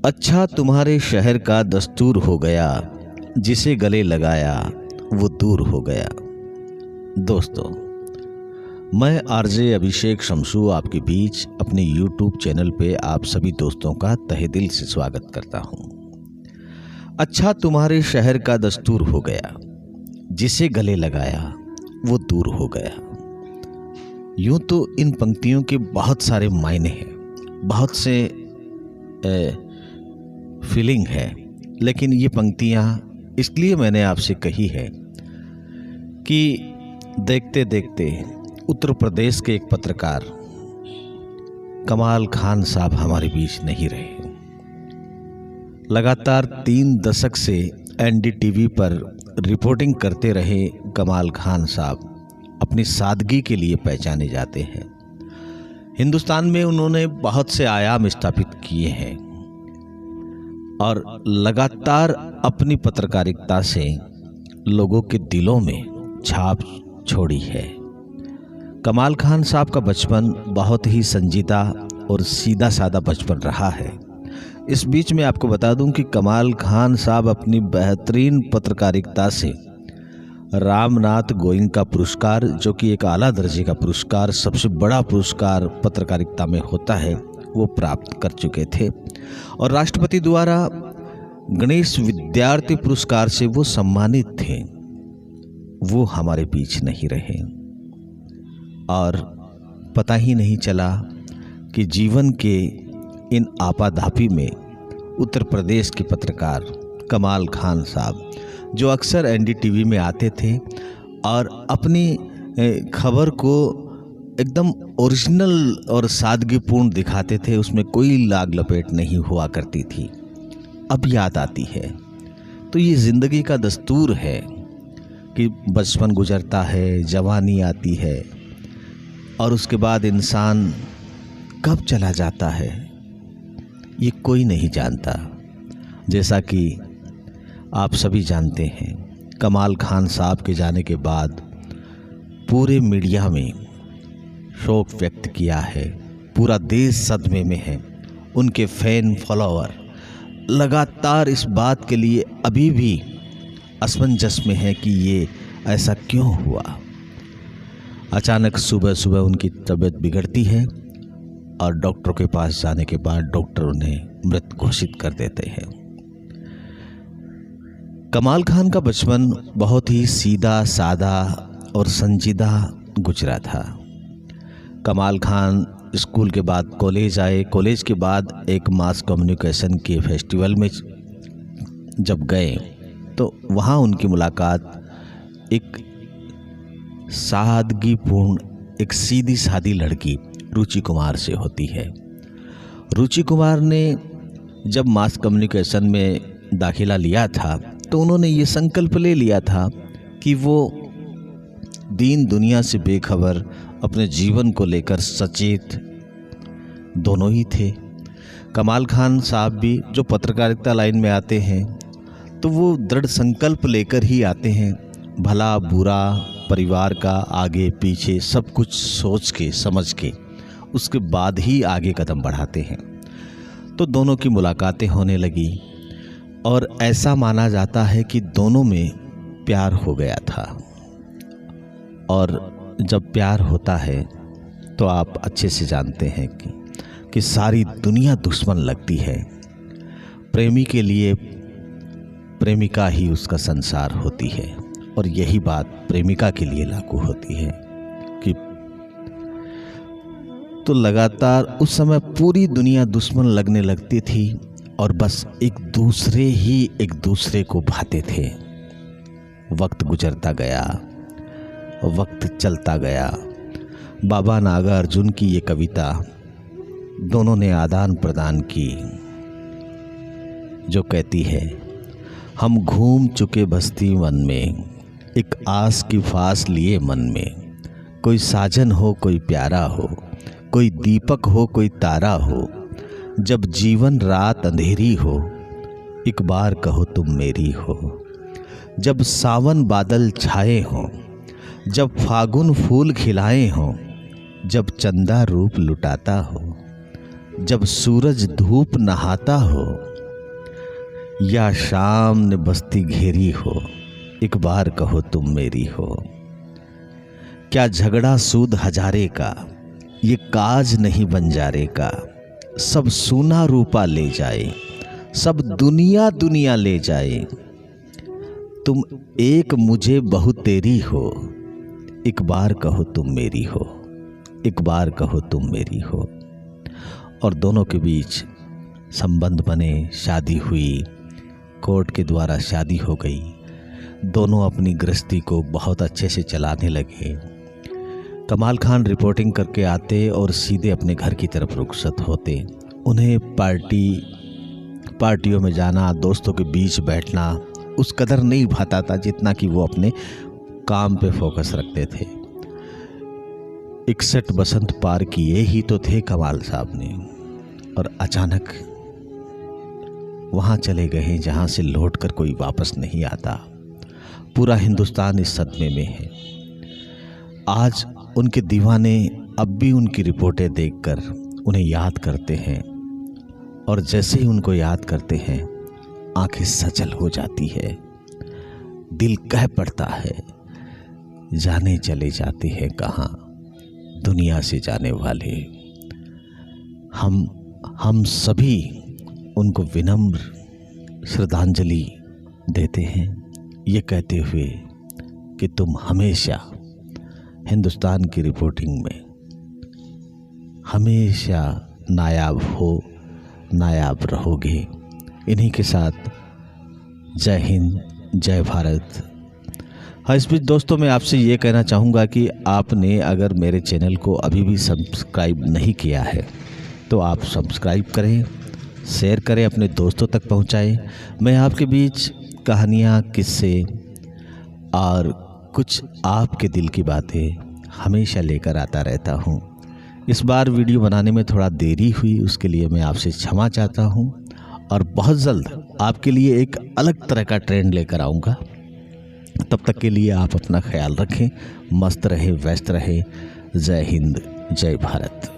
अच्छा तुम्हारे शहर का दस्तूर हो गया, जिसे गले लगाया वो दूर हो गया। दोस्तों, मैं आरजे अभिषेक शमशू आपके बीच अपने यूट्यूब चैनल पे आप सभी दोस्तों का तहे दिल से स्वागत करता हूँ। अच्छा तुम्हारे शहर का दस्तूर हो गया, जिसे गले लगाया वो दूर हो गया। यूँ तो इन पंक्तियों के बहुत सारे मायने हैं, बहुत से फीलिंग है, लेकिन ये पंक्तियाँ इसलिए मैंने आपसे कही है कि देखते देखते उत्तर प्रदेश के एक पत्रकार कमाल खान साहब हमारे बीच नहीं रहे। लगातार 3 दशक से एनडीटीवी पर रिपोर्टिंग करते रहे कमाल खान साहब अपनी सादगी के लिए पहचाने जाते हैं। हिंदुस्तान में उन्होंने बहुत से आयाम स्थापित किए हैं और लगातार अपनी पत्रकारिता से लोगों के दिलों में छाप छोड़ी है। कमाल खान साहब का बचपन बहुत ही संजीदा और सीधा साधा बचपन रहा है। इस बीच में आपको बता दूं कि कमाल खान साहब अपनी बेहतरीन पत्रकारिता से रामनाथ गोयनका पुरस्कार, जो कि एक आला दर्जे का पुरस्कार, सबसे बड़ा पुरस्कार पत्रकारिता में होता है, वो प्राप्त कर चुके थे और राष्ट्रपति द्वारा गणेश विद्यार्थी पुरस्कार से वो सम्मानित थे। वो हमारे बीच नहीं रहे और पता ही नहीं चला कि जीवन के इन आपाधापी में उत्तर प्रदेश के पत्रकार कमाल खान साहब, जो अक्सर एनडीटीवी में आते थे और अपनी खबर को एकदम ओरिजिनल और सादगीपूर्ण दिखाते थे, उसमें कोई लाग लपेट नहीं हुआ करती थी, अब याद आती है। तो ये ज़िंदगी का दस्तूर है कि बचपन गुजरता है, जवानी आती है और उसके बाद इंसान कब चला जाता है ये कोई नहीं जानता। जैसा कि आप सभी जानते हैं, कमाल खान साहब के जाने के बाद पूरे मीडिया में शोक व्यक्त किया है, पूरा देश सदमे में है। उनके फैन फॉलोअर लगातार इस बात के लिए अभी भी असमंजस में है कि ये ऐसा क्यों हुआ। अचानक सुबह सुबह उनकी तबीयत बिगड़ती है और डॉक्टर के पास जाने के बाद डॉक्टर उन्हें मृत घोषित कर देते हैं। कमाल खान का बचपन बहुत ही सीधा साधा और संजीदा गुजरा था। कमाल खान स्कूल के बाद कॉलेज आए, कॉलेज के बाद एक मास कम्युनिकेशन के फेस्टिवल में जब गए तो वहाँ उनकी मुलाकात एक सादगीपूर्ण, एक सीधी सादी लड़की रुचि कुमार से होती है। रुचि कुमार ने जब मास कम्युनिकेशन में दाखिला लिया था तो उन्होंने ये संकल्प ले लिया था कि वो दीन दुनिया से बेखबर, अपने जीवन को लेकर सचेत दोनों ही थे। कमाल खान साहब भी जो पत्रकारिता लाइन में आते हैं तो वो दृढ़ संकल्प लेकर ही आते हैं, भला बुरा परिवार का आगे पीछे सब कुछ सोच के समझ के उसके बाद ही आगे कदम बढ़ाते हैं। तो दोनों की मुलाकातें होने लगी और ऐसा माना जाता है कि दोनों में प्यार हो गया था। और जब प्यार होता है तो आप अच्छे से जानते हैं कि सारी दुनिया दुश्मन लगती है। प्रेमी के लिए प्रेमिका ही उसका संसार होती है और यही बात प्रेमिका के लिए लागू होती है कि तो लगातार उस समय पूरी दुनिया दुश्मन लगने लगती थी और बस एक दूसरे को भाते थे। वक्त गुजरता गया, वक्त चलता गया। बाबा नागार्जुन की ये कविता दोनों ने आदान प्रदान की, जो कहती है, हम घूम चुके बस्ती वन में, एक आस की फास लिए मन में, कोई साजन हो कोई प्यारा हो, कोई दीपक हो कोई तारा हो, जब जीवन रात अंधेरी हो, एक बार कहो तुम मेरी हो, जब सावन बादल छाए हों, जब फागुन फूल खिलाए हों, जब चंदा रूप लुटाता हो, जब सूरज धूप नहाता हो, या शाम ने बस्ती घेरी हो, एक बार कहो तुम मेरी हो। क्या झगड़ा सूद हजारे का, ये काज नहीं बंजारे का। सब सोना रूपा ले जाए, सब दुनिया दुनिया ले जाए। तुम एक मुझे बहु तेरी हो, एक बार कहो तुम मेरी हो, एक बार कहो तुम मेरी हो। और दोनों के बीच संबंध बने, शादी हुई, कोर्ट के द्वारा शादी हो गई। दोनों अपनी गृहस्थी को बहुत अच्छे से चलाने लगे। कमाल खान रिपोर्टिंग करके आते और सीधे अपने घर की तरफ रुखसत होते। उन्हें पार्टियों में जाना, दोस्तों के बीच बैठना उस कदर नहीं भाता था जितना कि वो अपने काम पे फोकस रखते थे। 61 बसंत पार किए ही तो थे कमाल साहब ने, और अचानक वहाँ चले गए जहाँ से लौटकर कोई वापस नहीं आता। पूरा हिंदुस्तान इस सदमे में है। आज उनके दीवाने अब भी उनकी रिपोर्टें देखकर उन्हें याद करते हैं, और जैसे ही उनको याद करते हैं आंखें सजल हो जाती है, दिल कह पड़ता है जाने चले जाते हैं कहाँ दुनिया से जाने वाले। हम सभी उनको विनम्र श्रद्धांजलि देते हैं, ये कहते हुए कि तुम हमेशा हिंदुस्तान की रिपोर्टिंग में हमेशा नायाब हो, नायाब रहोगे। इन्हीं के साथ जय हिंद, जय भारत। हाँ, इस बीच दोस्तों मैं आपसे ये कहना चाहूँगा कि आपने अगर मेरे चैनल को अभी भी सब्सक्राइब नहीं किया है तो आप सब्सक्राइब करें, शेयर करें, अपने दोस्तों तक पहुँचाएं। मैं आपके बीच कहानियाँ, किस्से और कुछ आपके दिल की बातें हमेशा लेकर आता रहता हूँ। इस बार वीडियो बनाने में थोड़ा देरी हुई, उसके लिए मैं आपसे क्षमा चाहता हूँ, और बहुत जल्द आपके लिए एक अलग तरह का ट्रेंड लेकर आऊँगा। तब तक के लिए आप अपना ख्याल रखें, मस्त रहे, व्यस्त रहे। जय हिंद, जय भारत।